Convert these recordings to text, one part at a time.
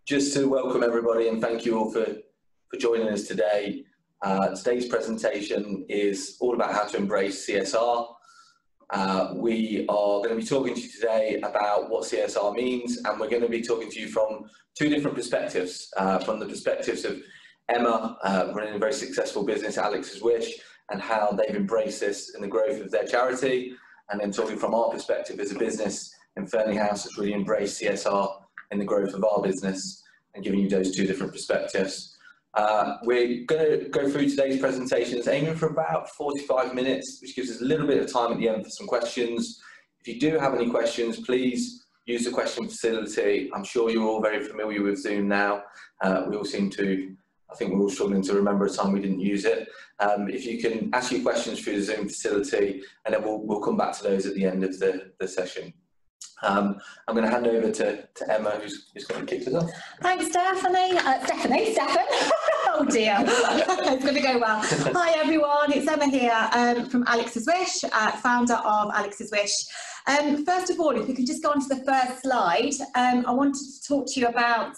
Just to welcome everybody and thank you all for joining us today. Today's presentation is all about how to embrace CSR. We are going to be talking to you today about what CSR means, and we're going to be talking to you from two different perspectives. From the perspectives of Emma, running a very successful business, Alex's Wish, and how they've embraced this in the growth of their charity, and then talking from our perspective as a business in Furnley House that's really embraced CSR in the growth of our business, and giving you those two different perspectives. We're going to go through today's presentations, aiming for about 45 minutes, which gives us a little bit of time at the end for some questions. If you do have any questions, please use the question facility. I'm sure you're all very familiar with Zoom now. We all seem to, I think we're all struggling to remember a time we didn't use it. If you can ask your questions through the Zoom facility, and then we'll come back to those at the end of the session. I'm going to hand over to Emma, who's going to kick us off. Thanks, Stephanie. Stefan. Oh dear, it's going to go well. Hi everyone, it's Emma here from Alex's Wish, founder of Alex's Wish. First of all, if we could just go on to the first slide, I wanted to talk to you about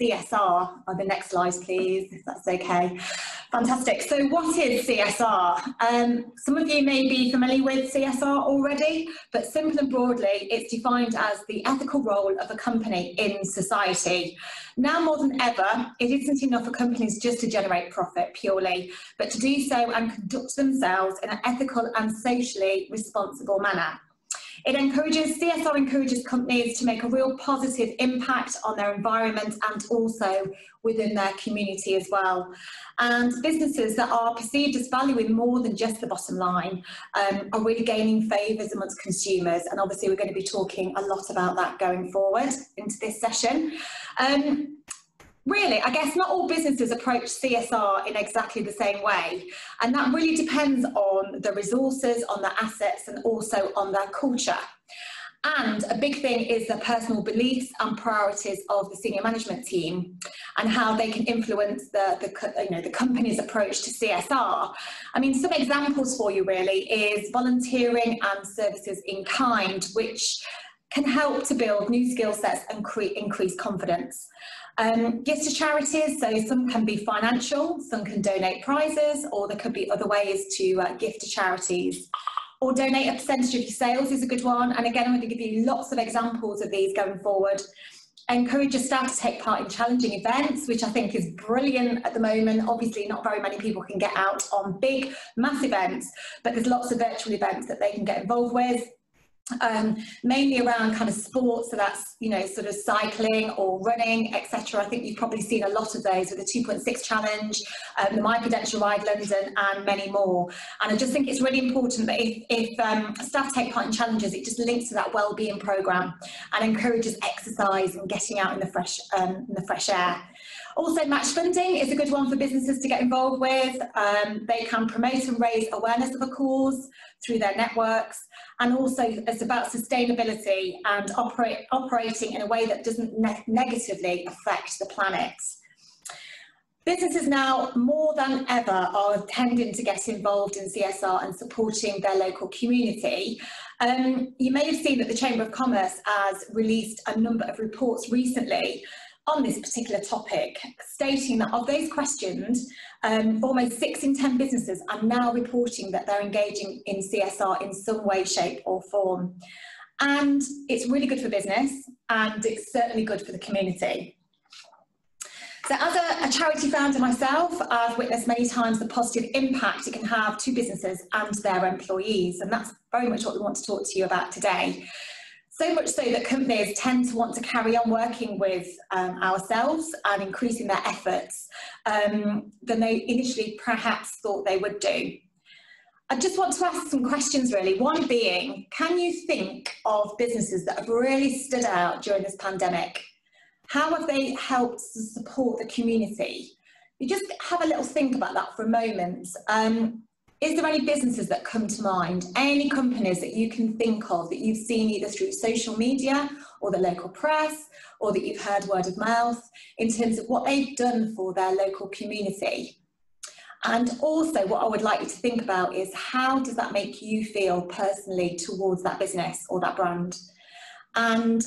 CSR. The next slide, please, if that's okay. Fantastic. So what is CSR? Some of you may be familiar with CSR already, but simply and broadly, it's defined as the ethical role of a company in society. Now more than ever, it isn't enough for companies just to generate profit purely, but to do so and conduct themselves in an ethical and socially responsible manner. CSR encourages companies to make a real positive impact on their environment and also within their community as well. And businesses that are perceived as valuing more than just the bottom line are really gaining favours amongst consumers. And obviously we're going to be talking a lot about that going forward into this session. Really, I guess not all businesses approach CSR in exactly the same way, and that really depends on the resources, on their assets, and also on their culture. And a big thing is the personal beliefs and priorities of the senior management team and how they can influence the company's approach to CSR. I mean, some examples for you really is volunteering and services in kind, which can help to build new skill sets and increase confidence. Gifts to charities, so some can be financial, some can donate prizes, or there could be other ways to gift to charities. Or donate a percentage of your sales is a good one, and again I'm going to give you lots of examples of these going forward. Encourage your staff to take part in challenging events, which I think is brilliant at the moment. Obviously not very many people can get out on big, mass events, but there's lots of virtual events that they can get involved with. Mainly around kind of sports, so that's, you know, sort of cycling or running, etc. I think you've probably seen a lot of those with the 2.6 challenge, the My Prudential Ride London, and many more. And I just think it's really important that if staff take part in challenges, it just links to that wellbeing programme and encourages exercise and getting out in the fresh air. Also, match funding is a good one for businesses to get involved with. They can promote and raise awareness of a cause through their networks, and also it's about sustainability and operating in a way that doesn't negatively affect the planet. Businesses now more than ever are tending to get involved in CSR and supporting their local community. You may have seen that the Chamber of Commerce has released a number of reports recently on this particular topic, stating that of those questioned, almost 6 in 10 businesses are now reporting that they're engaging in CSR in some way, shape or form. And it's really good for business, and it's certainly good for the community. So as a charity founder myself, I've witnessed many times the positive impact it can have to businesses and their employees, and that's very much what we want to talk to you about today. So much so that companies tend to want to carry on working with ourselves and increasing their efforts than they initially perhaps thought they would do. I just want to ask some questions really. One being, can you think of businesses that have really stood out during this pandemic? How have they helped to support the community? You just have a little think about that for a moment. Is there any businesses that come to mind? Any companies that you can think of that you've seen either through social media or the local press, or that you've heard word of mouth in terms of what they've done for their local community? And also what I would like you to think about is, how does that make you feel personally towards that business or that brand? And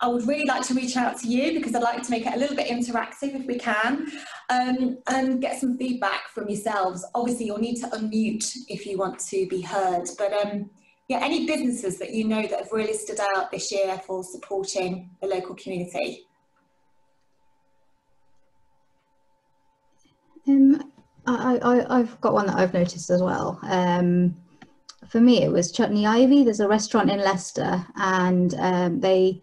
I would really like to reach out to you, because I'd like to make it a little bit interactive if we can, and get some feedback from yourselves. Obviously, you'll need to unmute if you want to be heard, but yeah, any businesses that you know that have really stood out this year for supporting the local community? I've got one that I've noticed as well. For me, it was Chutney Ivy. There's a restaurant in Leicester, and they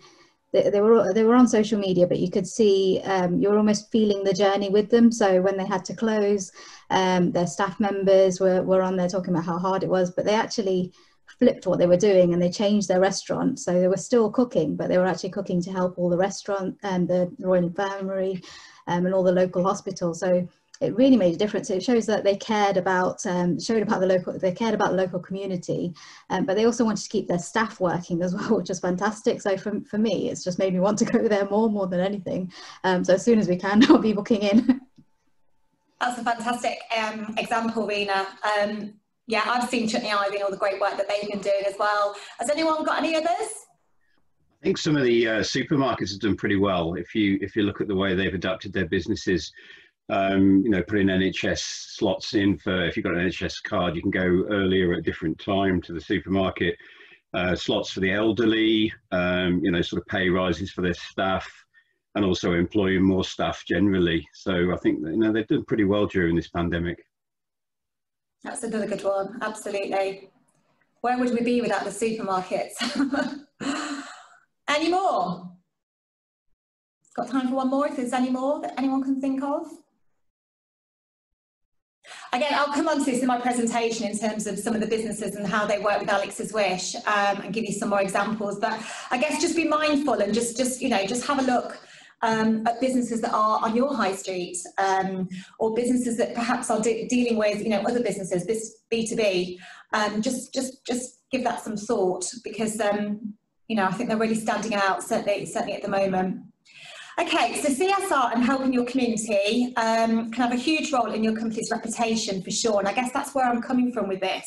were on social media, but you could see you were almost feeling the journey with them. So when they had to close, their staff members were on there talking about how hard it was, but they actually flipped what they were doing and they changed their restaurant. So they were still cooking, but they were actually cooking to help all the restaurant and the Royal Infirmary and all the local hospitals. So it really made a difference. It shows that they cared about, they cared about the local community, but they also wanted to keep their staff working as well, which is fantastic. So for me, it's just made me want to go there more than anything. So as soon as we can, I'll be booking in. That's a fantastic example, Rena. Yeah, I've seen Chutney Ivy and all the great work that they've been doing as well. Has anyone got any others? I think some of the supermarkets have done pretty well. If you look at the way they've adapted their businesses, you know, putting NHS slots in for, if you've got an NHS card, you can go earlier at a different time to the supermarket. Slots for the elderly, you know, sort of pay rises for their staff, and also employing more staff generally. So I think that, you know, they've done pretty well during this pandemic. That's another good one, absolutely. Where would we be without the supermarkets? Any more? Got time for one more, if there's any more that anyone can think of? Again, I'll come on to this in my presentation in terms of some of the businesses and how they work with Alex's Wish, and give you some more examples. But I guess just be mindful and just have a look at businesses that are on your high street, or businesses that perhaps are dealing with, you know, other businesses, this B2B. Just give that some thought, because you know, I think they're really standing out, certainly at the moment. Okay, so CSR and helping your community can have a huge role in your company's reputation, for sure, and I guess that's where I'm coming from with this.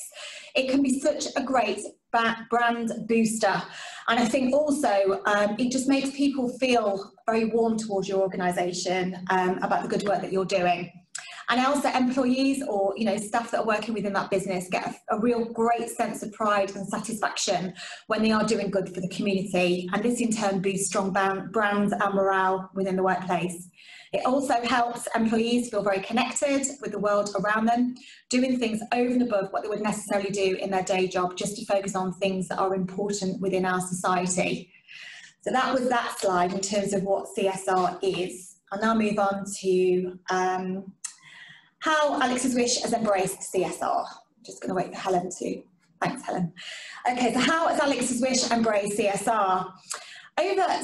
It can be such a great brand booster, and I think also it just makes people feel very warm towards your organisation, about the good work that you're doing. And also employees, or, you know, staff that are working within that business, get a real great sense of pride and satisfaction when they are doing good for the community, and this in turn boosts strong brand and morale within the workplace. It also helps employees feel very connected with the world around them, doing things over and above what they would necessarily do in their day job, just to focus on things that are important within our society. So that was that slide in terms of what CSR is. I'll now move on to how Alex's Wish has embraced CSR. I'm just going to wait for Helen to. Thanks, Helen. Okay, so how has Alex's Wish embraced CSR?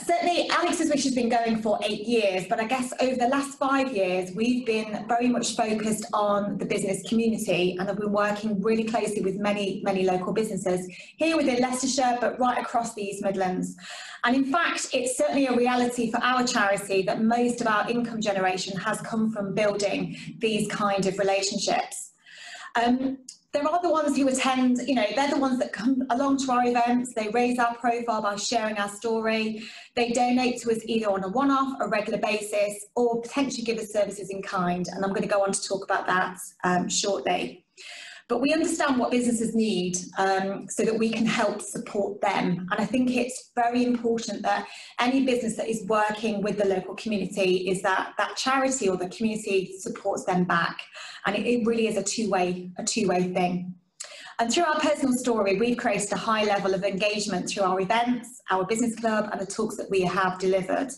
Certainly Alex's Wish has been going for 8 years, but I guess over the last 5 years, we've been very much focused on the business community, and have been working really closely with many local businesses here within Leicestershire, but right across the East Midlands. And in fact, it's certainly a reality for our charity that most of our income generation has come from building these kind of relationships. There are the ones who attend, you know, they're the ones that come along to our events, they raise our profile by sharing our story, they donate to us either on a one-off, a regular basis, or potentially give us services in kind, and I'm going to go on to talk about that shortly. But we understand what businesses need, so that we can help support them. And I think it's very important that any business that is working with the local community is that charity or the community supports them back. And it really is a two-way thing. And through our personal story, we've created a high level of engagement through our events, our business club, and the talks that we have delivered.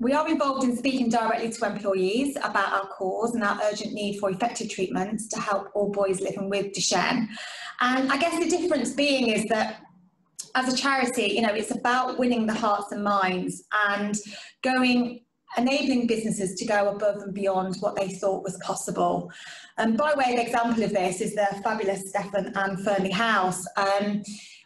We are involved in speaking directly to employees about our cause and our urgent need for effective treatments to help all boys living with Duchenne. And I guess the difference being is that as a charity, you know, it's about winning the hearts and minds and enabling businesses to go above and beyond what they thought was possible. And by way of example of this is the fabulous Stefan and Furnley House.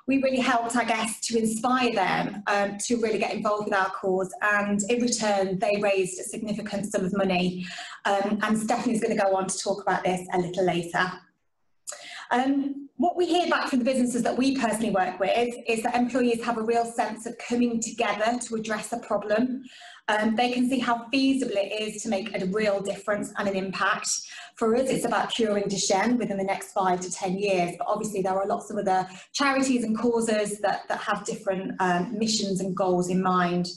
We really helped, I guess, to inspire them to really get involved with our cause, and in return they raised a significant sum of money, and Stephanie's going to go on to talk about this a little later. what we hear back from the businesses that we personally work with is that employees have a real sense of coming together to address a problem. They can see how feasible it is to make a real difference and an impact. For us, it's about curing Duchenne within the next 5 to 10 years, but obviously there are lots of other charities and causes that have different missions and goals in mind.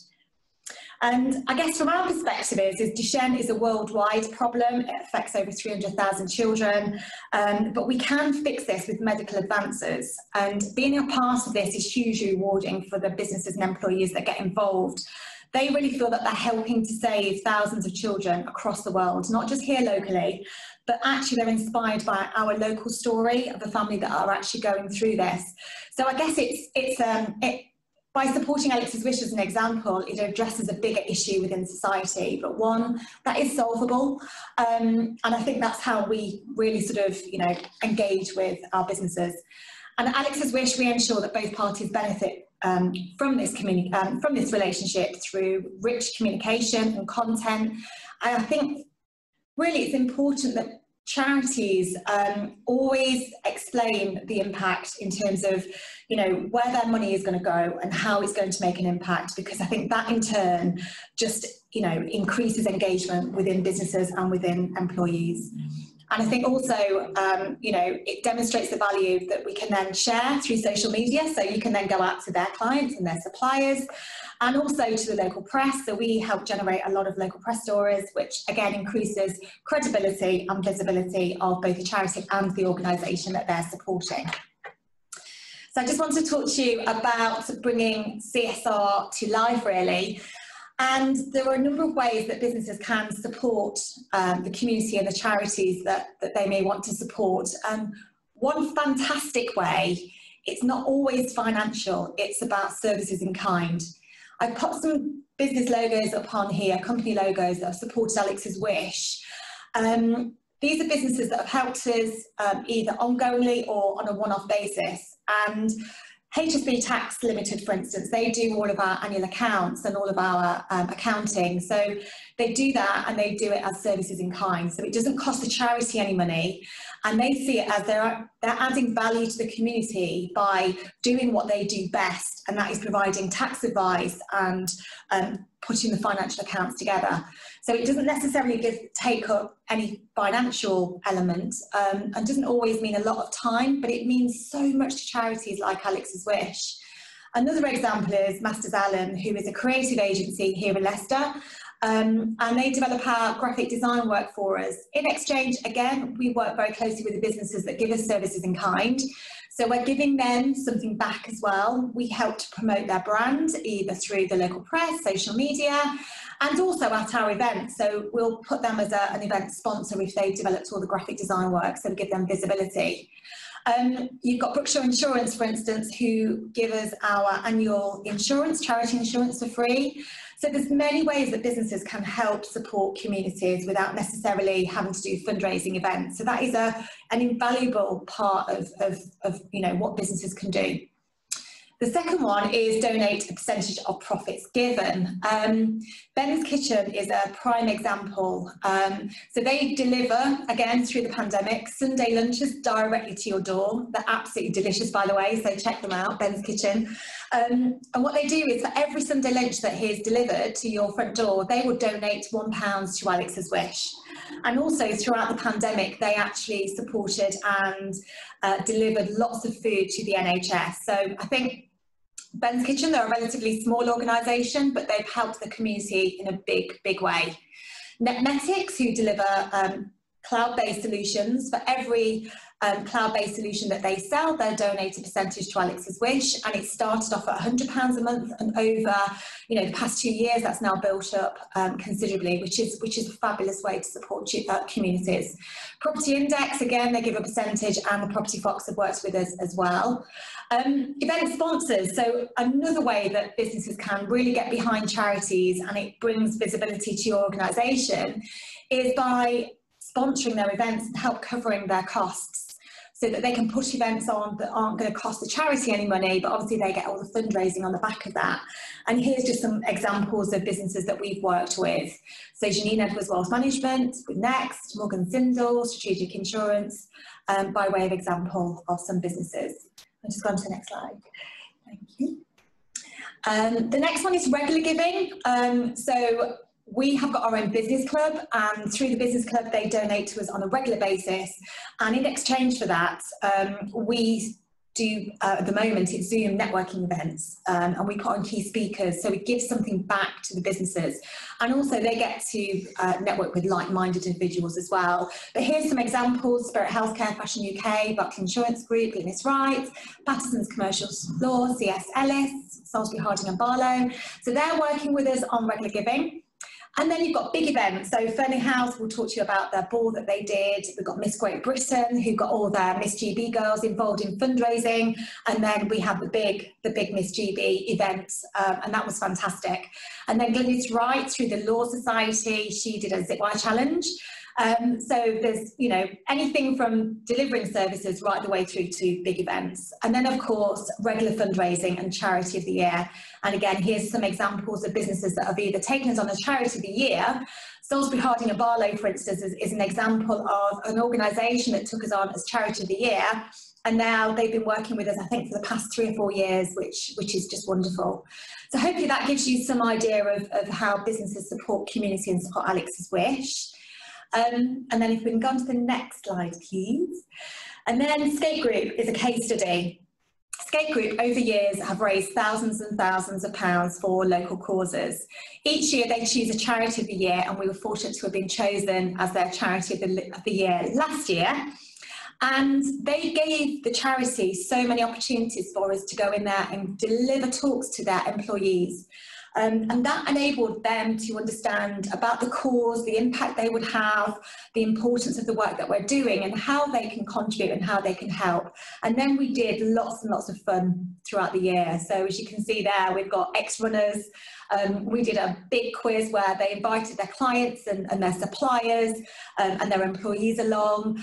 And I guess from our perspective is Duchenne is a worldwide problem. It affects over 300,000 children, but we can fix this with medical advances. And being a part of this is hugely rewarding for the businesses and employees that get involved. They really feel that they're helping to save thousands of children across the world, not just here locally, but actually they're inspired by our local story of a family that are actually going through this. So I guess by supporting Alex's Wish as an example, it addresses a bigger issue within society, but one that is solvable. And I think that's how we really sort of, engage with our businesses. And at Alex's Wish, we ensure that both parties benefit from this relationship through rich communication and content. And I think really it's important that charities always explain the impact in terms of, where their money is going to go and how it's going to make an impact, because I think that in turn just, increases engagement within businesses and within employees. And I think also, it demonstrates the value that we can then share through social media. So you can then go out to their clients and their suppliers, and also to the local press. So we help generate a lot of local press stories, which again increases credibility and visibility of both the charity and the organisation that they're supporting. So I just want to talk to you about bringing CSR to life, really. And there are a number of ways that businesses can support the community and the charities that they may want to support. One fantastic way, it's not always financial, it's about services in kind. I've put some business logos up on here, company logos that have supported Alex's Wish. These are businesses that have helped us either ongoingly or on a one-off basis. And HSB Tax Limited, for instance, they do all of our annual accounts and all of our accounting. So they do that, and they do it as services in kind. So it doesn't cost the charity any money, and they see it as they're adding value to the community by doing what they do best, and that is providing tax advice and putting the financial accounts together. So it doesn't necessarily take up any financial element and doesn't always mean a lot of time, but it means so much to charities like Alex's Wish. Another example is Masters Hallam, who is a creative agency here in Leicester, and they develop our graphic design work for us. In exchange, again, we work very closely with the businesses that give us services in kind. So we're giving them something back as well. We help to promote their brand, either through the local press, social media, and also at our events. So we'll put them as an event sponsor if they've developed all the graphic design work, so we give them visibility. You've got Brookshire Insurance, for instance, who give us our annual insurance, charity insurance for free. So there's many ways that businesses can help support communities without necessarily having to do fundraising events. So that is an invaluable part of what businesses can do. The second one is donate a percentage of profits given. Ben's Kitchen is a prime example. So they deliver, again, through the pandemic, Sunday lunches directly to your door. They're absolutely delicious, by the way, so check them out, Ben's Kitchen. And what they do is for every Sunday lunch that is delivered to your front door, they will donate £1 to Alex's Wish. And also throughout the pandemic, they actually supported and delivered lots of food to the NHS. So I think Ben's Kitchen, they're a relatively small organisation, but they've helped the community in a big way. Netmetics, who deliver cloud-based solutions, for every cloud-based solution that they sell, they'll donate a percentage to Alex's Wish, and it started off at £100 a month, and over the past 2 years that's now built up considerably, which is a fabulous way to support communities. Property Index, again, they give a percentage, and the Property Fox have worked with us as well. Event sponsors, so another way that businesses can really get behind charities and it brings visibility to your organisation is by sponsoring their events and help covering their costs. so that they can put events on that aren't going to cost the charity any money, but obviously they get all the fundraising on the back of that. And here's just some examples of businesses that we've worked with. So Janine Edwards Wealth Management, with Next, Morgan Sindall, Strategic Insurance, by way of example of some businesses. I'll just go on to the next slide. Thank you. The next one is regular giving. So we have got our own business club, and through the business club they donate to us on a regular basis, and in exchange for that we do at the moment it's Zoom networking events, and we put on key speakers, so we give something back to the businesses, and also they get to network with like-minded individuals as well. But here's some examples: Spirit Healthcare, Fashion UK, Buckley Insurance Group, Guinness Wright, Patterson's Commercial Law, CS Ellis, Salisbury Harding and Barlow. So they're working with us on regular giving. And then you've got big events. So Furnley House will talk to you about their ball that they did. We've got Miss Great Britain, who got all their Miss GB girls involved in fundraising. And then we have the big Miss GB events, and that was fantastic. And then Glynis Wright, through the Law Society, she did a Zipwire challenge. So there's, you know, anything from delivering services right the way through to big events. And then, of course, regular fundraising and Charity of the Year. And again, here's some examples of businesses that have either taken us on as Charity of the Year. Salisbury Harding and Barlow, for instance, is an example of an organisation that took us on as Charity of the Year. And now they've been working with us, I think, for the past 3 or 4 years, which is just wonderful. So hopefully that gives you some idea of how businesses support community and support Alex's wish. And then if we can go on to the next slide, please. And then Scape Group is a case study. Scape Group over years have raised thousands and thousands of pounds for local causes. Each year they choose a Charity of the Year, and we were fortunate to have been chosen as their Charity of the Year last year. And they gave the charity so many opportunities for us to go in there and deliver talks to their employees. And that enabled them to understand about the cause, the impact they would have, the importance of the work that we're doing, and how they can contribute and how they can help. And then we did lots and lots of fun throughout the year. So as you can see there, we've got ex-runners. We did a big quiz where they invited their clients and their suppliers and their employees along.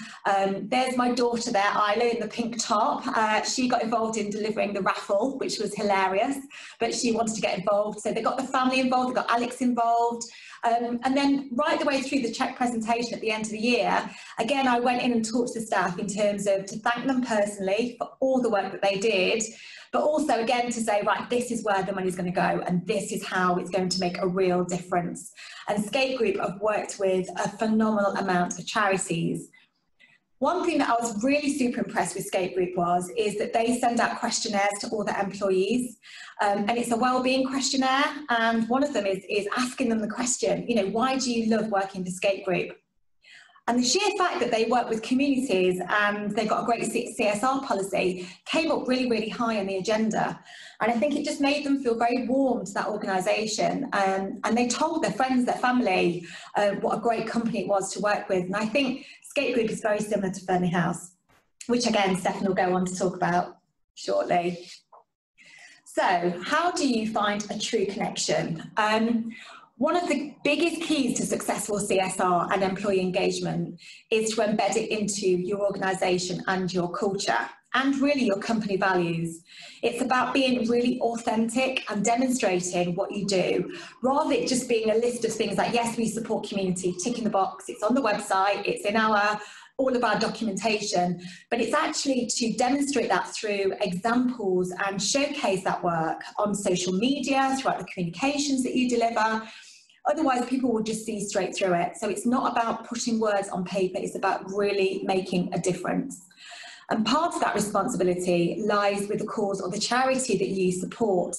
There's my daughter there, Isla, in the pink top. She got involved in delivering the raffle, which was hilarious, but she wanted to get involved. So they got the family involved, they got Alex involved. And then right the way through the cheque presentation at the end of the year, again, I went in and talked to the staff in terms of to thank them personally for all the work that they did, but also again to say, right, this is where the money's going to go and this is how it's going to make a real difference. And Scape Group have worked with a phenomenal amount of charities. One thing that I was really super impressed with Scape Group is that they send out questionnaires to all their employees, and it's a wellbeing questionnaire, and one of them is asking them the question, you know, why do you love working for Scape Group? And the sheer fact that they work with communities and they've got a great CSR policy came up really, really high on the agenda. And I think it just made them feel very warm to that organisation. And they told their friends, their family, what a great company it was to work with. And I think Scape Group is very similar to Furnley House, which again, Stefan will go on to talk about shortly. So how do you find a true connection? One of the biggest keys to successful CSR and employee engagement is to embed it into your organisation and your culture and really your company values. It's about being really authentic and demonstrating what you do, rather than just being a list of things like, yes, we support community, tick in the box, it's on the website, it's in all of our documentation, but it's actually to demonstrate that through examples and showcase that work on social media, throughout the communications that you deliver. Otherwise, people will just see straight through it. So it's not about putting words on paper, it's about really making a difference. And part of that responsibility lies with the cause or the charity that you support,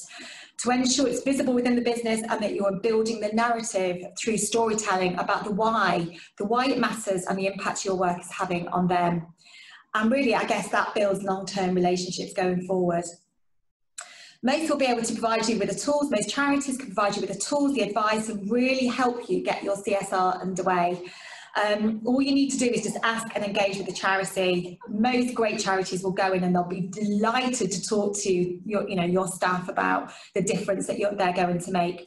to ensure it's visible within the business and that you're building the narrative through storytelling about the why it matters and the impact your work is having on them. And really, I guess that builds long-term relationships going forward. Most will be able to provide you with the tools, most charities can provide you with the tools, the advice, and really help you get your CSR underway. All you need to do is just ask and engage with the charity. Most great charities will go in and they'll be delighted to talk to your staff about the difference that they're going to make.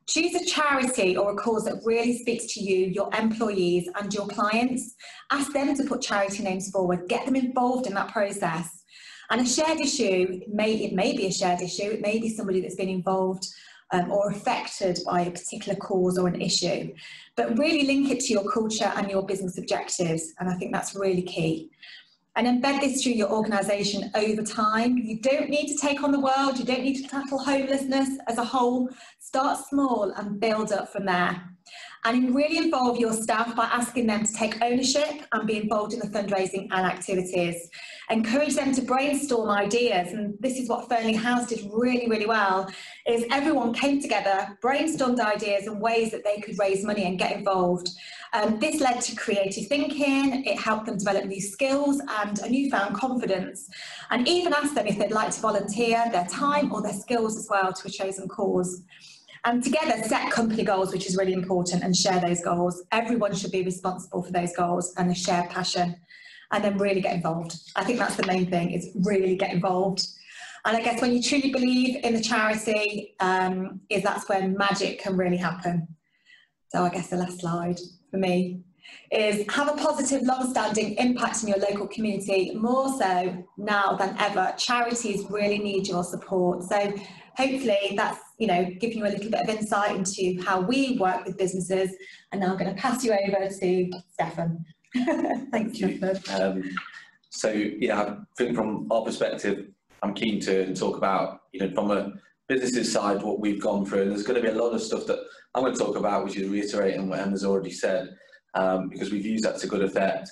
Choose a charity or a cause that really speaks to you, your employees and your clients. Ask them to put charity names forward, get them involved in that process. And a shared issue, it may be a shared issue, it may be somebody that's been involved or affected by a particular cause or an issue, but really link it to your culture and your business objectives, and I think that's really key. And embed this through your organisation over time. You don't need to take on the world, you don't need to tackle homelessness as a whole. Start small and build up from there. And really involve your staff by asking them to take ownership and be involved in the fundraising and activities. Encourage them to brainstorm ideas, and this is what Furnley House did really, really well, is everyone came together, brainstormed ideas and ways that they could raise money and get involved. This led to creative thinking, it helped them develop new skills and a newfound confidence, and even asked them if they'd like to volunteer their time or their skills as well to a chosen cause. And together set company goals, which is really important, and share those goals. Everyone should be responsible for those goals and a shared passion, and then really get involved. I think that's the main thing, is really get involved. And I guess when you truly believe in the charity, that's when magic can really happen. So I guess the last slide for me is have a positive, long-standing impact in your local community, more so now than ever. Charities really need your support. So hopefully that's, giving you a little bit of insight into how we work with businesses. And now I'm going to pass you over to Stefan. Thanks, Stefan. So yeah, I think from our perspective, I'm keen to talk about, from a business's side, what we've gone through. And there's going to be a lot of stuff that I'm going to talk about, which is reiterating what Emma's already said, because we've used that to good effect.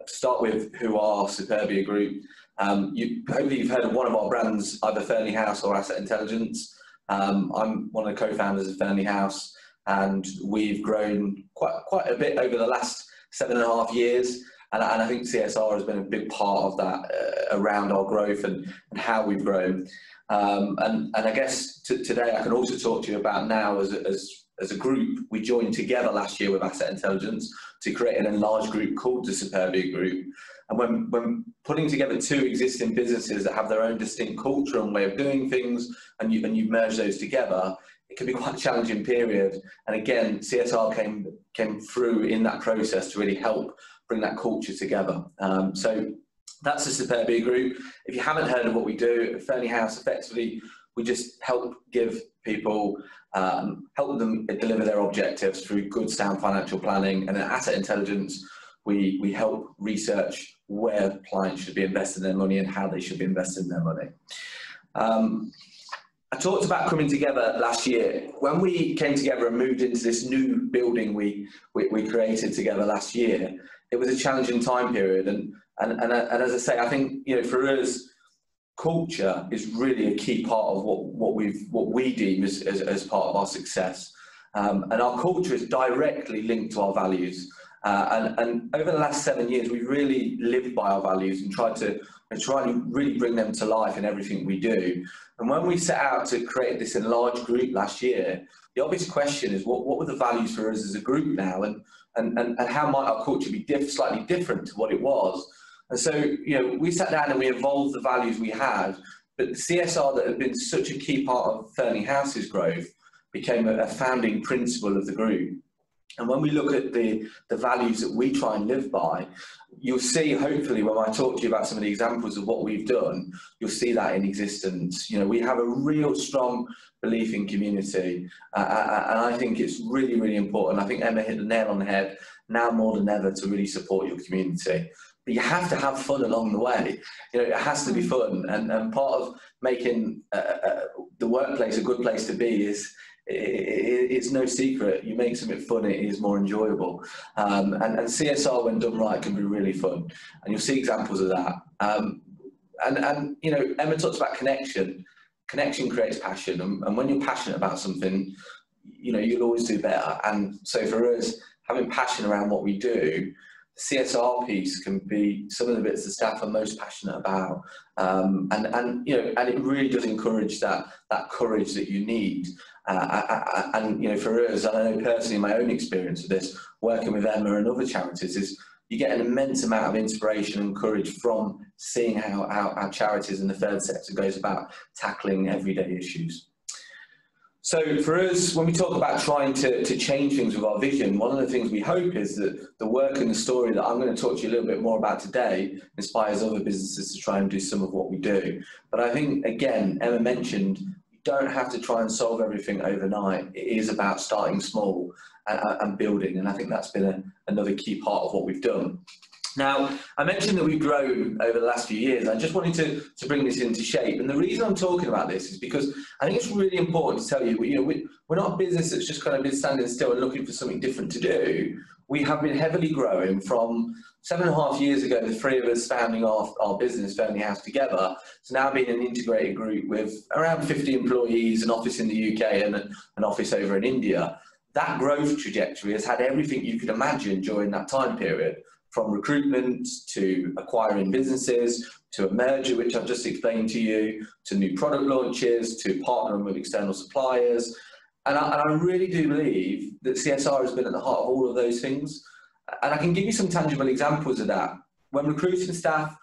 To start with, who are Superbia Group? Hopefully you've heard of one of our brands, either Furnley House or Asset Intelligence. I'm one of the co-founders of Furnley House, and we've grown quite a bit over the last 7.5 years. And I think CSR has been a big part of that around our growth and how we've grown. And I guess today I can also talk to you about now as a group, we joined together last year with Asset Intelligence to create an enlarged group called the Superbia Group. And when putting together two existing businesses that have their own distinct culture and way of doing things, and you merge those together, it can be quite a challenging period. And again, CSR came through in that process to really help bring that culture together. So that's the Superbia Group. If you haven't heard of what we do at Furnley House, effectively, we just help give people, help them deliver their objectives through good, sound financial planning. And at Asset Intelligence, we help research where clients should be investing their money and how they should be investing their money. I talked about coming together last year. When we came together and moved into this new building we created together last year, it was a challenging time period. And as I say, I think, for us, culture is really a key part of what we deem as part of our success. And our culture is directly linked to our values. And over the last 7 years, we've really lived by our values and tried to really bring them to life in everything we do. And when we set out to create this enlarged group last year, the obvious question is, what were the values for us as a group now? And how might our culture be slightly different to what it was? And so, we sat down and we evolved the values we had, but the CSR that had been such a key part of Furnley House's growth became a founding principle of the group. And when we look at the values that we try and live by, you'll see, hopefully, when I talk to you about some of the examples of what we've done, you'll see that in existence. We have a real strong belief in community, and I think it's really, really important. I think Emma hit the nail on the head, now more than ever, to really support your community. But you have to have fun along the way. It has to be fun, and part of making the workplace a good place to be is, it's no secret, you make something fun, it is more enjoyable. And CSR, when done right, can be really fun, and you'll see examples of that. And Emma talks about connection. Connection creates passion, and when you're passionate about something, you'll always do better. And so for us, having passion around what we do, the CSR piece can be some of the bits the staff are most passionate about, and it really does encourage that courage that you need. And for us, and I know personally my own experience of this, working with Emma and other charities, is you get an immense amount of inspiration and courage from seeing how our charities in the third sector goes about tackling everyday issues. So for us, when we talk about trying to change things with our vision, one of the things we hope is that the work and the story that I'm going to talk to you a little bit more about today inspires other businesses to try and do some of what we do. But I think, again, Emma mentioned, you don't have to try and solve everything overnight. It is about starting small and building, and I think that's been another key part of what we've done. Now, I mentioned that we've grown over the last few years. I just wanted to bring this into shape. And the reason I'm talking about this is because I think it's really important to tell you, we're not a business that's just kind of been standing still and looking for something different to do. We have been heavily growing from 7.5 years ago, the three of us founding our business, Furnley House, together, to now being an integrated group with around 50 employees, an office in the UK and an office over in India. That growth trajectory has had everything you could imagine during that time period, from recruitment to acquiring businesses, to a merger, which I've just explained to you, to new product launches, to partnering with external suppliers. And I really do believe that CSR has been at the heart of all of those things. And I can give you some tangible examples of that. When recruiting staff,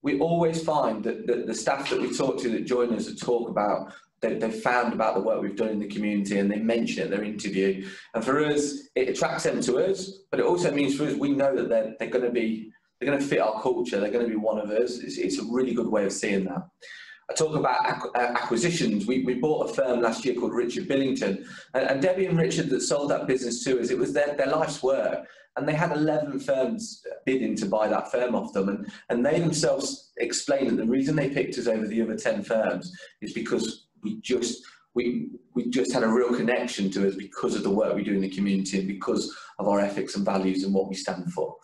we always find that the staff that we talk to that join us to talk about, they've found about the work we've done in the community, and they mention it in their interview. And for us, it attracts them to us, but it also means for us, we know that they're going to fit our culture. They're going to be one of us. It's a really good way of seeing that. I talk about acquisitions. We bought a firm last year called Richard Billington, and Debbie and Richard that sold that business to us, it was their life's work. And they had 11 firms bidding to buy that firm off them. And they themselves explained that the reason they picked us over the other 10 firms is because we just had a real connection to us because of the work we do in the community and because of our ethics and values and what we stand for.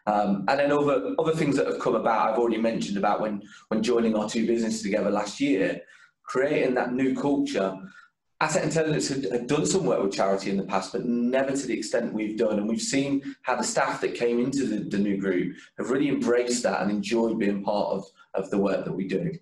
And then other things that have come about, I've already mentioned about when joining our two businesses together last year, creating that new culture. Asset Intelligence had done some work with charity in the past, but never to the extent we've done. And we've seen how the staff that came into the new group have really embraced that and enjoyed being part of the work that we do.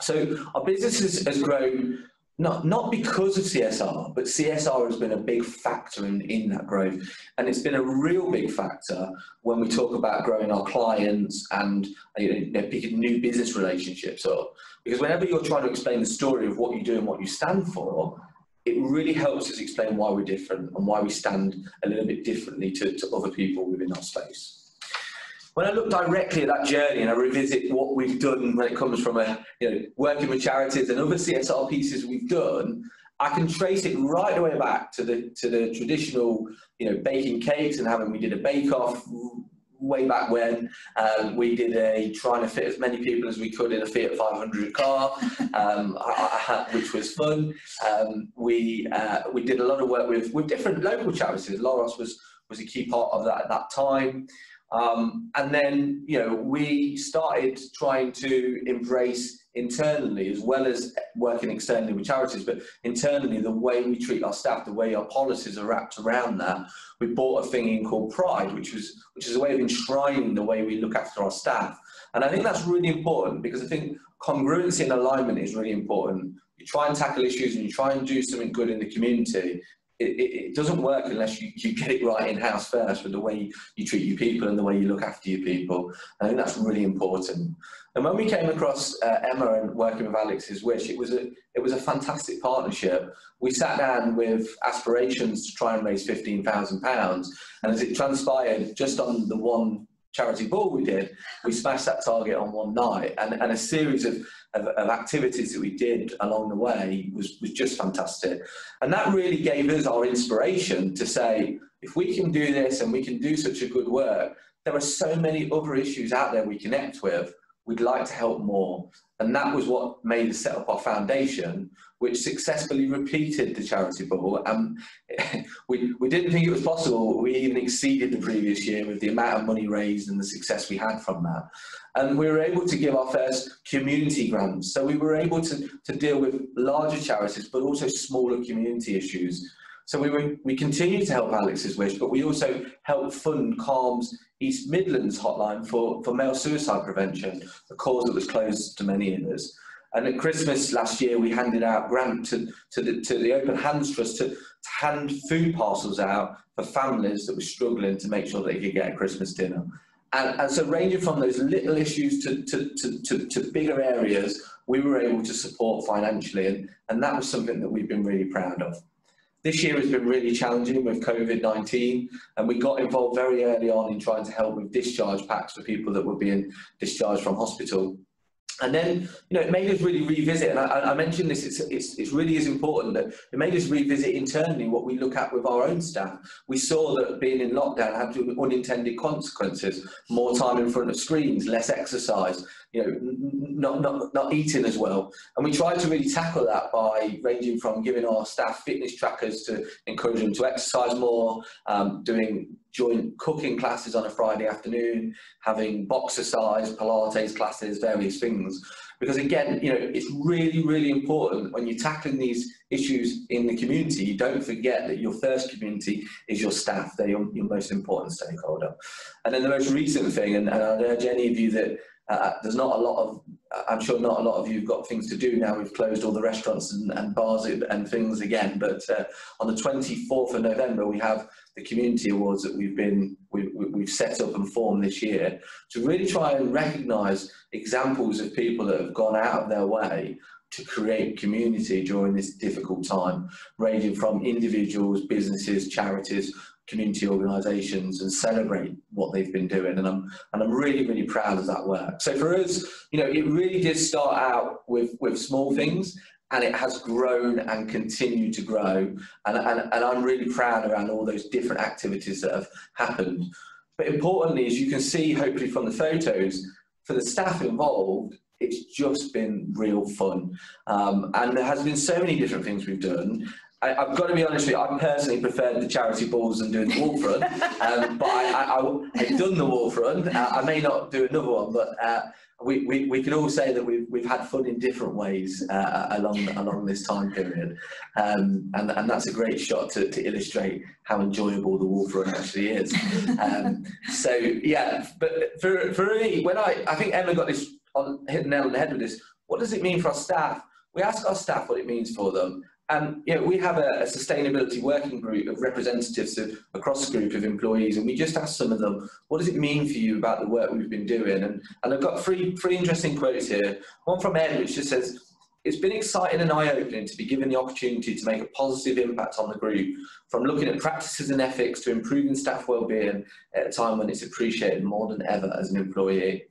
So our business has grown not because of CSR, but CSR has been a big factor in that growth. And it's been a real big factor when we talk about growing our clients and picking new business relationships up. Because whenever you're trying to explain the story of what you do and what you stand for, it really helps us explain why we're different and why we stand a little bit differently to other people within our space. When I look directly at that journey and I revisit what we've done when it comes from working with charities and other CSR pieces we've done, I can trace it right the way back to the traditional, baking cakes and we did a bake-off way back when. We did trying to fit as many people as we could in a Fiat 500 car, which was fun. We did a lot of work with different local charities. Loros was a key part of that at that time. And then, we started trying to embrace internally, as well as working externally with charities, but internally, the way we treat our staff, the way our policies are wrapped around that. We bought a thing in called Pride, which is a way of enshrining the way we look after our staff. And I think that's really important, because I think congruency and alignment is really important. You try and tackle issues and you try and do something good in the community. It doesn't work unless you get it right in-house first, with the way you treat your people and the way you look after your people. I think that's really important. And when we came across Emma and working with Alex's Wish, it was a fantastic partnership. We sat down with aspirations to try and raise £15,000, and as it transpired, just on the one charity ball we did, we smashed that target on one night, and a series of activities that we did along the way was just fantastic. And that really gave us our inspiration to say, if we can do this and we can do such a good work, there are so many other issues out there we connect with, we'd like to help more. And that was what made us set up our foundation, which successfully repeated the charity ball. And we didn't think it was possible. We even exceeded the previous year with the amount of money raised and the success we had from that. And we were able to give our first community grants. So we were able to deal with larger charities, but also smaller community issues. So we continued to help Alex's Wish, but we also helped fund Calm's East Midlands hotline for male suicide prevention, a cause that was closed to many of us. And at Christmas last year, we handed out grant to the Open Hands Trust to hand food parcels out for families that were struggling to make sure they could get a Christmas dinner. And so ranging from those little issues to bigger areas, we were able to support financially, and that was something that we've been really proud of. This year has been really challenging with COVID-19, and we got involved very early on in trying to help with discharge packs for people that were being discharged from hospital. And then, it made us really revisit, and I mentioned this, it really is important that it made us revisit internally what we look at with our own staff. We saw that being in lockdown had unintended consequences, more time in front of screens, less exercise, not eating as well. And we tried to really tackle that by ranging from giving our staff fitness trackers to encourage them to exercise more, doing joint cooking classes on a Friday afternoon, having boxercise, Pilates classes, various things. Because again, it's really, really important when you're tackling these issues in the community, you don't forget that your first community is your staff. They're your most important stakeholder. And then the most recent thing, and I'd urge any of you that there's not a lot of, I'm sure not a lot of you have got things to do now. We've closed all the restaurants and bars and things again, but on the 24th of November, we have the community awards that we've set up and formed this year to really try and recognise examples of people that have gone out of their way to create community during this difficult time, ranging from individuals, businesses, charities, community organisations, and celebrate what they've been doing. And I'm really, really proud of that work. So for us, it really did start out with small things, and it has grown and continued to grow. And I'm really proud around all those different activities that have happened. But importantly, as you can see, hopefully from the photos, for the staff involved, it's just been real fun. And there has been so many different things we've done. I've got to be honest with you, I personally preferred the charity balls and doing the wall front, but I've done the wall front. I may not do another one, but we can all say that we've had fun in different ways along this time period, and that's a great shot to illustrate how enjoyable the wall front actually is. So yeah, but for me, when I think Emma got this hit the nail on the head with this. What does it mean for our staff? We ask our staff what it means for them. And we have a sustainability working group of representatives across the group of employees, and we just asked some of them, what does it mean for you about the work we've been doing? And I've got three interesting quotes here. One from Ed, which just says, it's been exciting and eye-opening to be given the opportunity to make a positive impact on the group, from looking at practices and ethics to improving staff wellbeing at a time when it's appreciated more than ever as an employee.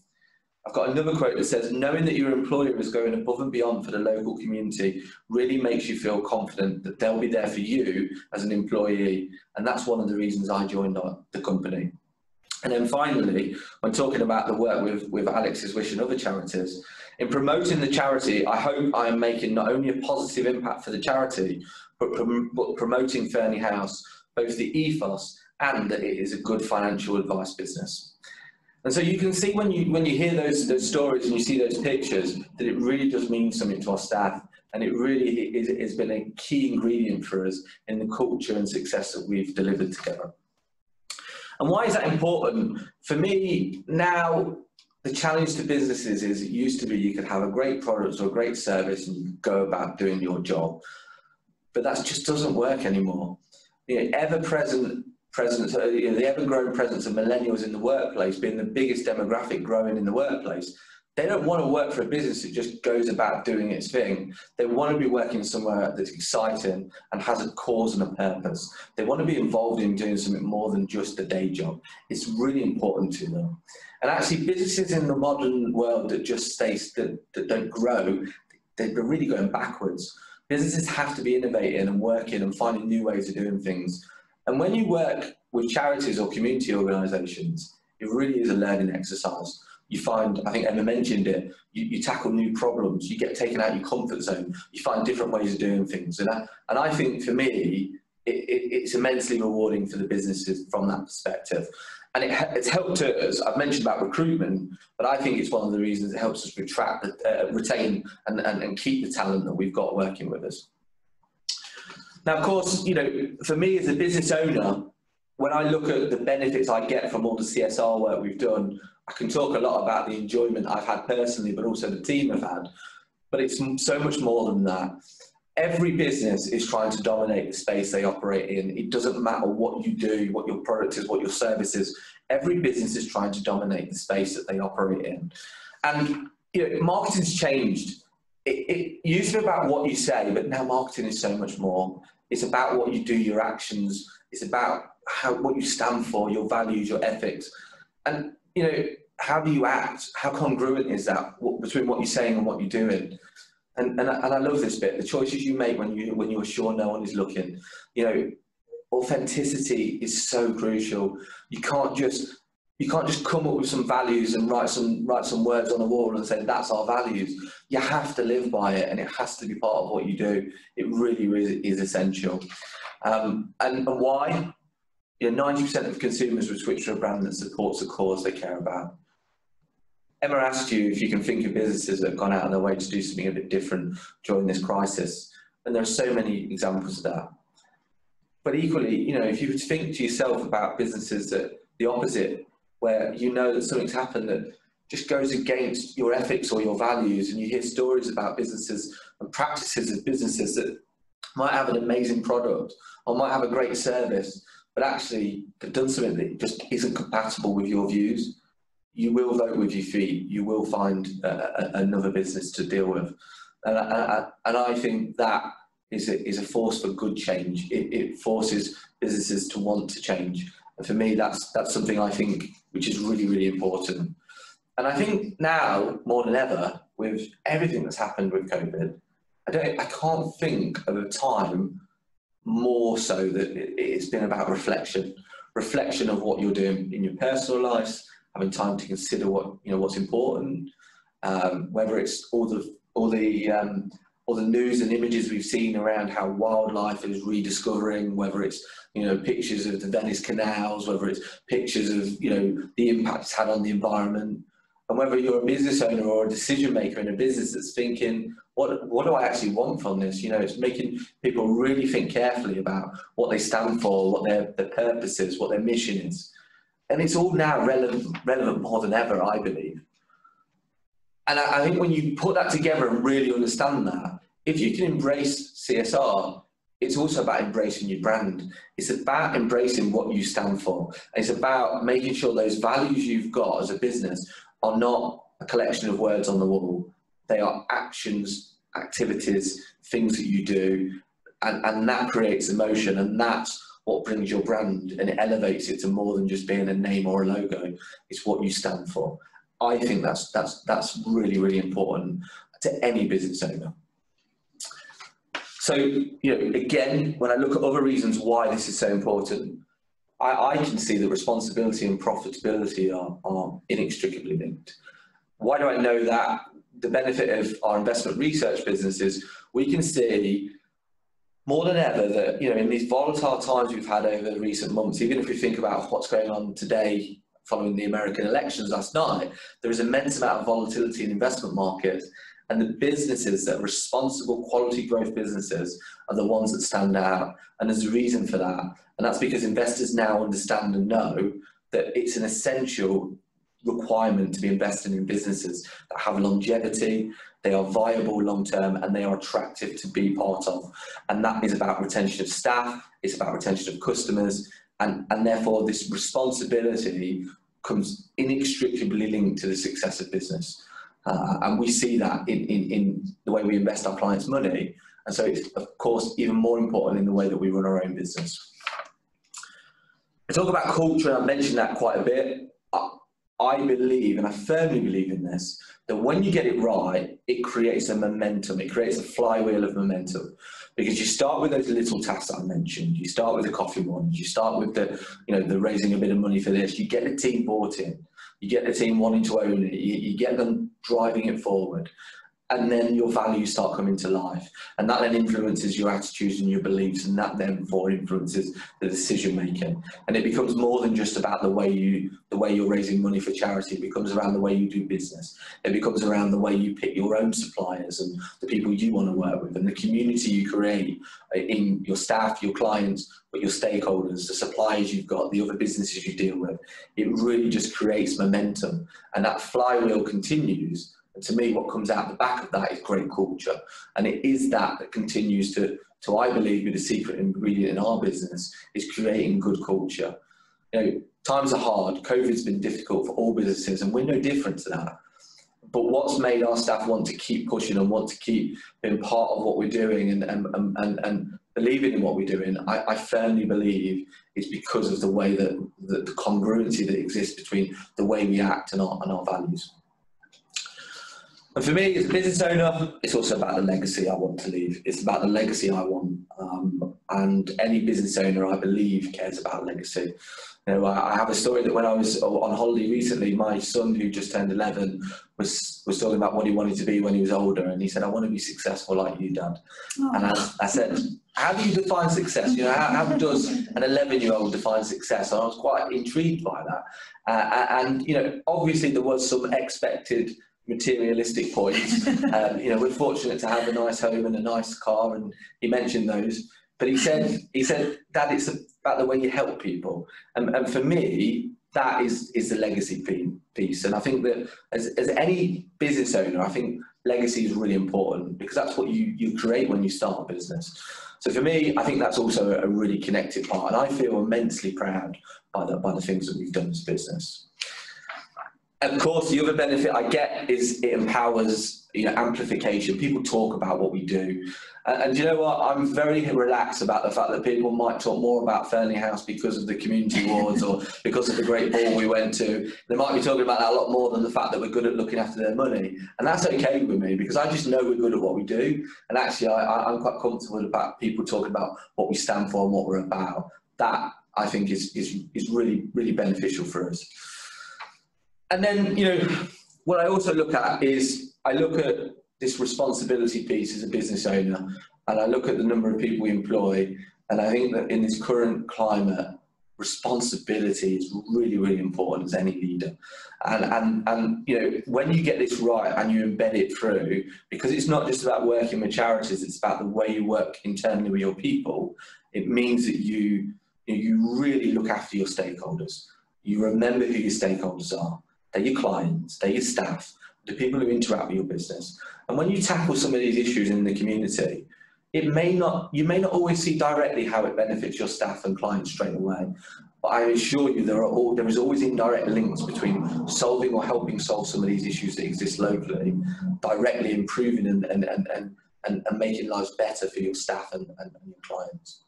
I've got another quote that says, knowing that your employer is going above and beyond for the local community really makes you feel confident that they'll be there for you as an employee. And that's one of the reasons I joined the company. And then finally, when talking about the work with Alex's Wish and other charities, in promoting the charity, I hope I am making not only a positive impact for the charity, but promoting Furnley House, both the ethos and that it is a good financial advice business. And so you can see when you hear those stories and you see those pictures that it really does mean something to our staff, and it really has been a key ingredient for us in the culture and success that we've delivered together. And why is that important? For me, now the challenge to businesses is it used to be you could have a great product or a great service and you go about doing your job, but that just doesn't work anymore. The ever-present presence, the ever-growing presence of millennials in the workplace being the biggest demographic growing in the workplace, they don't want to work for a business that just goes about doing its thing. They want to be working somewhere that's exciting and has a cause and a purpose. They want to be involved in doing something more than just a day job. It's really important to them. And actually, businesses in the modern world that just that don't grow, they're really going backwards. Businesses have to be innovating and working and finding new ways of doing things. And when you work with charities or community organisations, it really is a learning exercise. You find, I think Emma mentioned it, you tackle new problems, you get taken out of your comfort zone, you find different ways of doing things. And I think for me, it's immensely rewarding for the businesses from that perspective. And it's helped us, I've mentioned about recruitment, but I think it's one of the reasons it helps us retain and keep the talent that we've got working with us. Now, of course, for me as a business owner, when I look at the benefits I get from all the CSR work we've done, I can talk a lot about the enjoyment I've had personally, but also the team have had. But it's so much more than that. Every business is trying to dominate the space they operate in. It doesn't matter what you do, what your product is, what your service is. Every business is trying to dominate the space that they operate in. And marketing's changed. It used to be about what you say, but now marketing is so much more. It's about what you do, your actions. It's about what you stand for, your values, your ethics. And, how do you act? How congruent is that between what you're saying and what you're doing? And I love this bit, the choices you make when you're sure no one is looking. Authenticity is so crucial. You can't just come up with some values and write some words on a wall and say that's our values. You have to live by it, and it has to be part of what you do. It really, really is essential. And why? 90% of consumers will switch to a brand that supports the cause they care about. Emma asked you if you can think of businesses that have gone out of their way to do something a bit different during this crisis, and there are so many examples of that. But equally, if you think to yourself about businesses that the opposite, where that something's happened that just goes against your ethics or your values, and you hear stories about businesses and practices of businesses that might have an amazing product or might have a great service, but actually they've done something that just isn't compatible with your views, you will vote with your feet. You will find another business to deal with. And I think that is a force for good change. It forces businesses to want to change. And for me, that's something I think which is really, really important. And I think now, more than ever, with everything that's happened with COVID, I can't think of a time more so that it's been about reflection of what you're doing in your personal life, having time to consider what's important, whether it's all the news and images we've seen around how wildlife is rediscovering, whether it's pictures of the Venice canals, whether it's pictures of the impact it's had on the environment, and whether you're a business owner or a decision maker in a business that's thinking, what do I actually want from this? It's making people really think carefully about what they stand for, what their purpose is, what their mission is. And it's all now relevant more than ever, I believe. And I think when you put that together and really understand that, if you can embrace CSR, it's also about embracing your brand. It's about embracing what you stand for. It's about making sure those values you've got as a business are not a collection of words on the wall. They are actions, activities, things that you do, and that creates emotion, and that's what brings your brand, and it elevates it to more than just being a name or a logo. It's what you stand for. I think that's really, really important to any business owner. So, again, when I look at other reasons why this is so important, I can see that responsibility and profitability are inextricably linked. Why do I know that? The benefit of our investment research business is we can see more than ever that, in these volatile times we've had over the recent months, even if we think about what's going on today following the American elections last night, there is immense amount of volatility in investment markets, and the businesses that are responsible quality growth businesses are the ones that stand out. And there's a reason for that. And that's because investors now understand and know that it's an essential requirement to be investing in businesses that have longevity, they are viable long-term, and they are attractive to be part of. And that is about retention of staff, it's about retention of customers, and therefore this responsibility comes inextricably linked to the success of business. And we see that in the way we invest our clients' money. And so it's, of course, even more important in the way that we run our own business. I talk about culture, and I mentioned that quite a bit. I believe, and I firmly believe in this, that when you get it right, it creates a momentum. It creates a flywheel of momentum. Because you start with those little tasks I mentioned. You start with the coffee ones. You start with the raising a bit of money for this. You get the team bought in. You get the team wanting to own it. You get them driving it forward. And then your values start coming to life. And that then influences your attitudes and your beliefs, and that then influences the decision making. And it becomes more than just about the way you're raising money for charity. It becomes around the way you do business. It becomes around the way you pick your own suppliers and the people you want to work with, and the community you create in your staff, your clients, but your stakeholders, the suppliers you've got, the other businesses you deal with. It really just creates momentum, and that flywheel continues. And to me, what comes out the back of that is great culture. And it is that continues to I believe, be the secret ingredient in our business, is creating good culture. times are hard. COVID's been difficult for all businesses, and we're no different to that. But what's made our staff want to keep pushing and want to keep being part of what we're doing and believing in what we're doing, I firmly believe it's because of the way that the congruency that exists between the way we act and our values. And for me, as a business owner, it's also about the legacy I want to leave. It's about the legacy I want. And any business owner, I believe, cares about legacy. I have a story that when I was on holiday recently, my son, who just turned 11, was talking about what he wanted to be when he was older. And he said, I want to be successful like you, Dad. Oh. And I said, how do you define success? How does an 11-year-old define success? And I was quite intrigued by that. And obviously there was some expected materialistic points. We're fortunate to have a nice home and a nice car, and he mentioned those. But he said, Dad, it's about the way you help people. And for me, that is the legacy piece. And I think that as any business owner, I think legacy is really important, because that's what you create when you start a business. So for me, I think that's also a really connected part. And I feel immensely proud by the things that we've done as a business. Of course, the other benefit I get is it empowers amplification. People talk about what we do. And you know what? I'm very relaxed about the fact that people might talk more about Furnley House because of the community awards or because of the great ball we went to. They might be talking about that a lot more than the fact that we're good at looking after their money. And that's okay with me, because I just know we're good at what we do. And actually, I'm quite comfortable about people talking about what we stand for and what we're about. That, I think, is really, really beneficial for us. And then, what I also look at is I look at this responsibility piece as a business owner, and I look at the number of people we employ, and I think that in this current climate, responsibility is really, really important as any leader. And when you get this right and you embed it through, because it's not just about working with charities, it's about the way you work internally with your people, it means that you really look after your stakeholders. You remember who your stakeholders are. They're your clients, they're your staff, the people who interact with your business. And when you tackle some of these issues in the community, you may not always see directly how it benefits your staff and clients straight away. But I assure you there is always indirect links between solving or helping solve some of these issues that exist locally, directly improving and making lives better for your staff and your clients.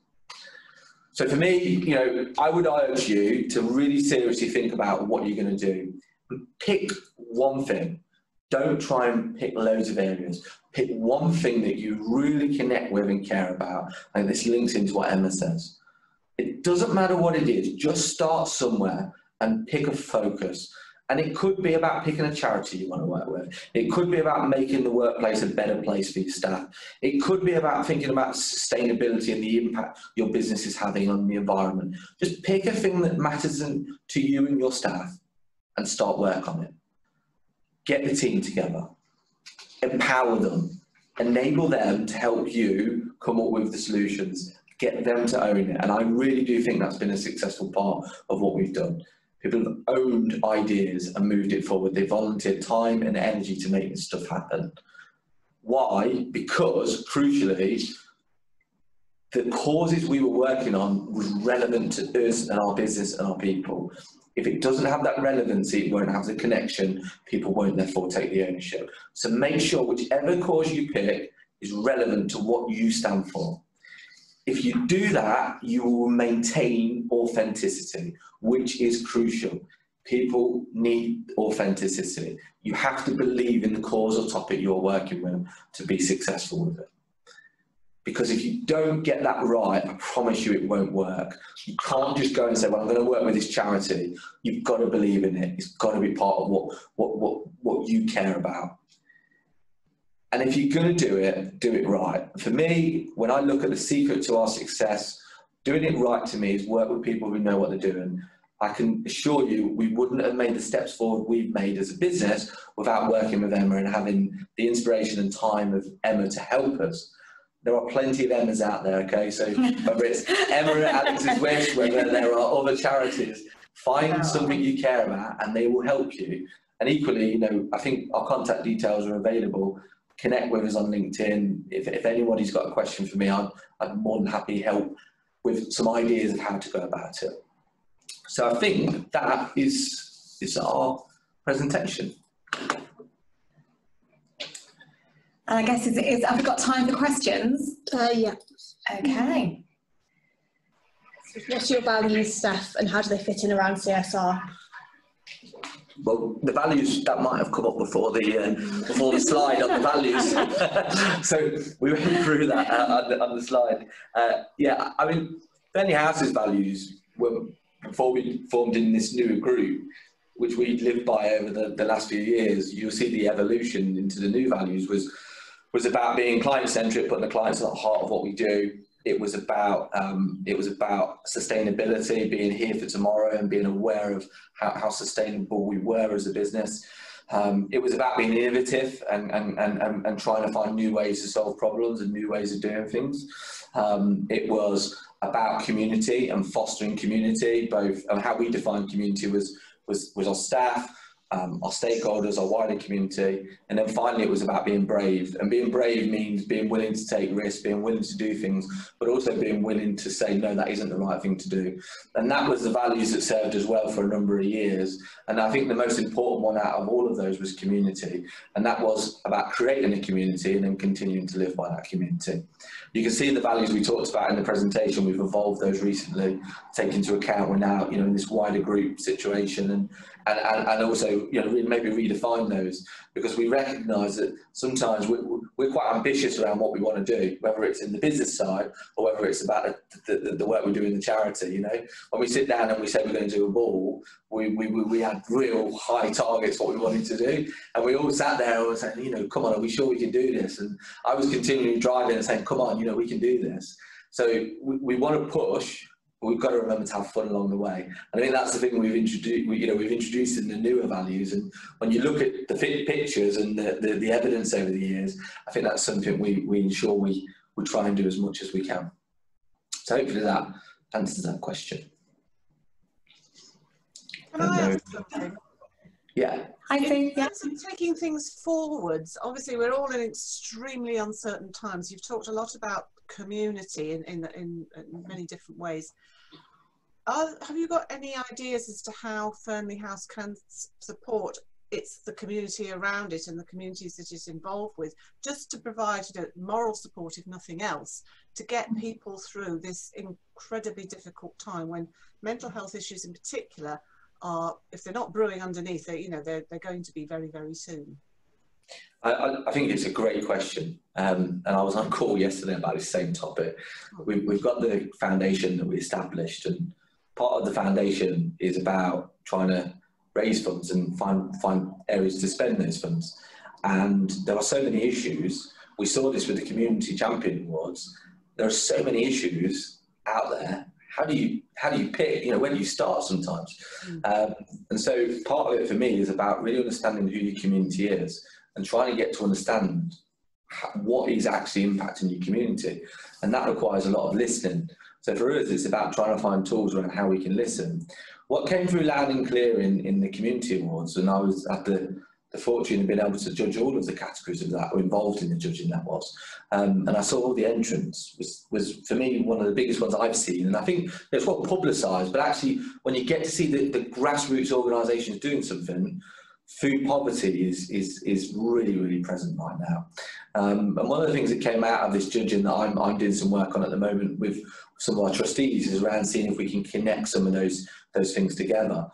So for me, I would urge you to really seriously think about what you're going to do. Pick one thing. Don't try and pick loads of areas. Pick one thing that you really connect with and care about. And this links into what Emma says. It doesn't matter what it is. Just start somewhere and pick a focus. And it could be about picking a charity you want to work with. It could be about making the workplace a better place for your staff. It could be about thinking about sustainability and the impact your business is having on the environment. Just pick a thing that matters to you and your staff and start work on it. Get the team together. Empower them. Enable them to help you come up with the solutions. Get them to own it. And I really do think that's been a successful part of what we've done. People have owned ideas and moved it forward. They volunteered time and energy to make this stuff happen. Why? Because, crucially, the causes we were working on was relevant to us and our business and our people. If it doesn't have that relevancy, it won't have the connection, people won't therefore take the ownership. So make sure whichever cause you pick is relevant to what you stand for. If you do that, you will maintain authenticity, which is crucial. People need authenticity. You have to believe in the cause or topic you're working with to be successful with it. Because if you don't get that right, I promise you it won't work. You can't just go and say, well, I'm going to work with this charity. You've got to believe in it. It's got to be part of what you care about. And if you're going to do it right. For me, when I look at the secret to our success, doing it right to me is work with people who know what they're doing. I can assure you we wouldn't have made the steps forward we've made as a business without working with Emma and having the inspiration and time of Emma to help us. There are plenty of Emmas out there, okay? So whether it's Emma at Alex's Wish, whether there are other charities, find something you care about and they will help you. And equally, I think our contact details are available. Connect with us on LinkedIn. If anybody's got a question for me, I'm more than happy to help with some ideas of how to go about it. So I think that is our presentation. And I guess have we got time for questions? Yeah. Okay. What's your values, Steph, and how do they fit in around CSR? Well, the values, that might have come up before the slide on the values. So we went through that on the slide. Yeah, I mean, Furnley House's values were, before we formed in this new group, which we lived by over the last few years, you'll see the evolution into the new values was about being client-centric, putting the clients at the heart of what we do. It was about sustainability, being here for tomorrow and being aware of how sustainable we were as a business. It was about being innovative and trying to find new ways to solve problems and new ways of doing things. It was about community and fostering community, both, and how we define community was our staff, our stakeholders, our wider community, and then finally it was about being brave. And being brave means being willing to take risks, being willing to do things, but also being willing to say, no, that isn't the right thing to do. And that was the values that served us well for a number of years. And I think the most important one out of all of those was community. And that was about creating a community and then continuing to live by that community. You can see the values we talked about in the presentation. We've evolved those recently, taking into account we're now, in this wider group situation, and also, maybe redefine those, because we recognise that sometimes we're quite ambitious around what we want to do, whether it's in the business side or whether it's about the work we do in the charity. When we sit down and we say we're going to do a ball, we had real high targets what we wanted to do, and we all sat there and were saying, come on, are we sure we can do this? And I was continually driving and saying, come on, we can do this. So we want to push. We've got to remember to have fun along the way. And I think that's the thing we've introduced in the newer values. And when you look at the pictures and the evidence over the years, I think that's something we ensure we try and do as much as we can. So hopefully that answers that question. Can I ask something? Yeah. I think, in terms of taking things forwards, obviously we're all in extremely uncertain times. You've talked a lot about community in many different ways. Have you got any ideas as to how Furnley House can support the community around it and the communities that it's involved with, just to provide moral support, if nothing else, to get people through this incredibly difficult time when mental health issues in particular are, if they're not brewing underneath, they're going to be very, very soon? I think it's a great question, and I was on a call yesterday about this same topic. We've got the foundation that we established, and part of the foundation is about trying to raise funds and find areas to spend those funds. And there are so many issues. We saw this with the Community Champion Awards. There are so many issues out there. How do you pick? Where do you start sometimes? And so part of it for me is about really understanding who your community is and trying to get to understand what is actually impacting your community. And that requires a lot of listening. So for us, it's about trying to find tools around how we can listen. What came through loud and clear in the Community Awards, and I was at the fortune of being able to judge all of the categories of that, or involved in the judging that was. And I saw all the entrants was for me one of the biggest ones I've seen. And I think it's not publicised, but actually when you get to see the grassroots organisations doing something, food poverty is really, really present right now. And one of the things that came out of this judging that I'm doing some work on at the moment with some of our trustees is around seeing if we can connect some of those things together.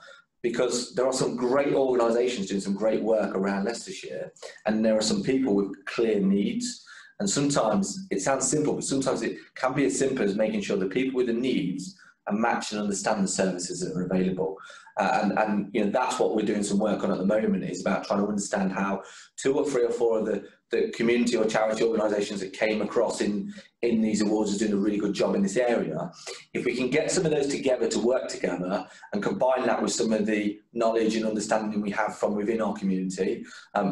Because there are some great organisations doing some great work around Leicestershire, and there are some people with clear needs. And sometimes it sounds simple, but sometimes it can be as simple as making sure the people with the needs and match and understand the services that are available. And that's what we're doing some work on at the moment, is about trying to understand how 2 or 3 or 4 of the community or charity organisations that came across in these awards are doing a really good job in this area. If we can get some of those together to work together and combine that with some of the knowledge and understanding we have from within our community,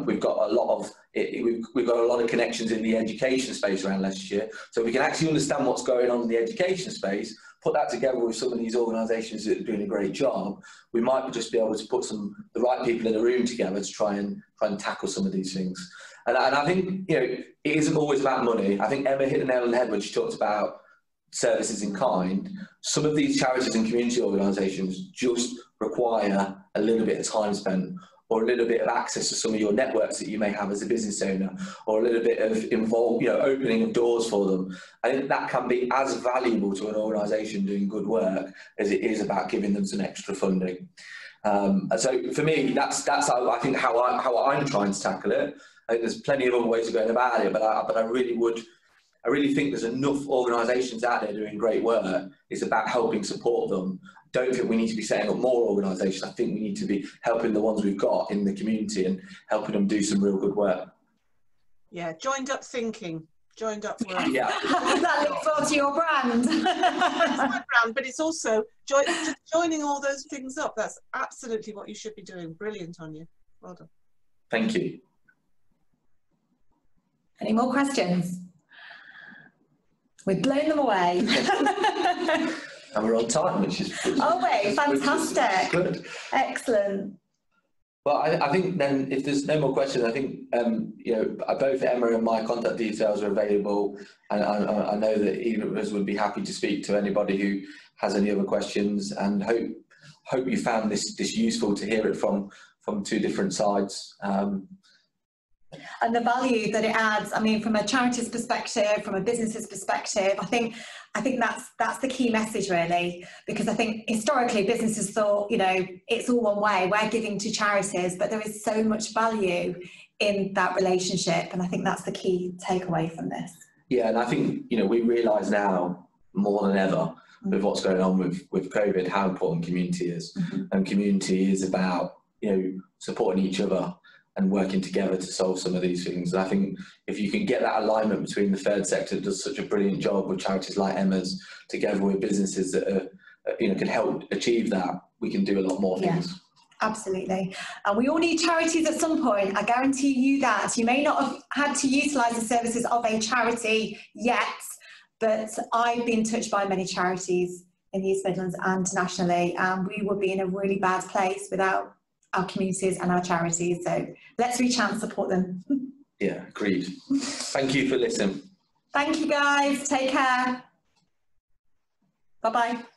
we've got a lot of connections in the education space around Leicestershire. So we can actually understand what's going on in the education space, put that together with some of these organisations that are doing a great job, we might just be able to put the right people in the room together to try and tackle some of these things. And I think, it isn't always about money. I think Emma hit the nail on the head when she talked about services in kind, some of these charities and community organisations just require a little bit of time spent, or a little bit of access to some of your networks that you may have as a business owner, or a little bit of opening of doors for them. I think that can be as valuable to an organisation doing good work as it is about giving them some extra funding. And so for me, that's how I think how I'm trying to tackle it. I think there's plenty of other ways of going about it, but I really think there's enough organisations out there doing great work. It's about helping support them. I don't think we need to be setting up more organisations. I think we need to be helping the ones we've got in the community and helping them do some real good work. Yeah, joined up thinking, joined up work. Yeah. That looks forward to your brand. It's my brand, but it's also just joining all those things up. That's absolutely what you should be doing. Brilliant, Anya. Well done. Thank you. Any more questions? We've blown them away. And we're on time, which is oh wait, fantastic. Good. Excellent. Well, I think then if there's no more questions, I think both Emma and my contact details are available, and I know that either of us would be happy to speak to anybody who has any other questions, and hope you found this useful to hear it from two different sides. And the value that it adds, I mean, from a charity's perspective, from a business's perspective, I think that's the key message really, because I think historically businesses thought, it's all one way, we're giving to charities, but there is so much value in that relationship, and I think that's the key takeaway from this. Yeah, and I think, we realise now more than ever with what's going on with COVID, how important community is. Mm-hmm. And community is about, supporting each other and working together to solve some of these things. And I think if you can get that alignment between the third sector that does such a brilliant job with charities like Emma's, together with businesses that can help achieve that, we can do a lot more things. Yeah. Absolutely. And we all need charities at some point. I guarantee you that. You may not have had to utilise the services of a charity yet, but I've been touched by many charities in the East Midlands and nationally, and we would be in a really bad place without our communities and our charities. So let's reach out and support them. Yeah, agreed. Thank you for listening. Thank you guys. Take care. Bye-bye.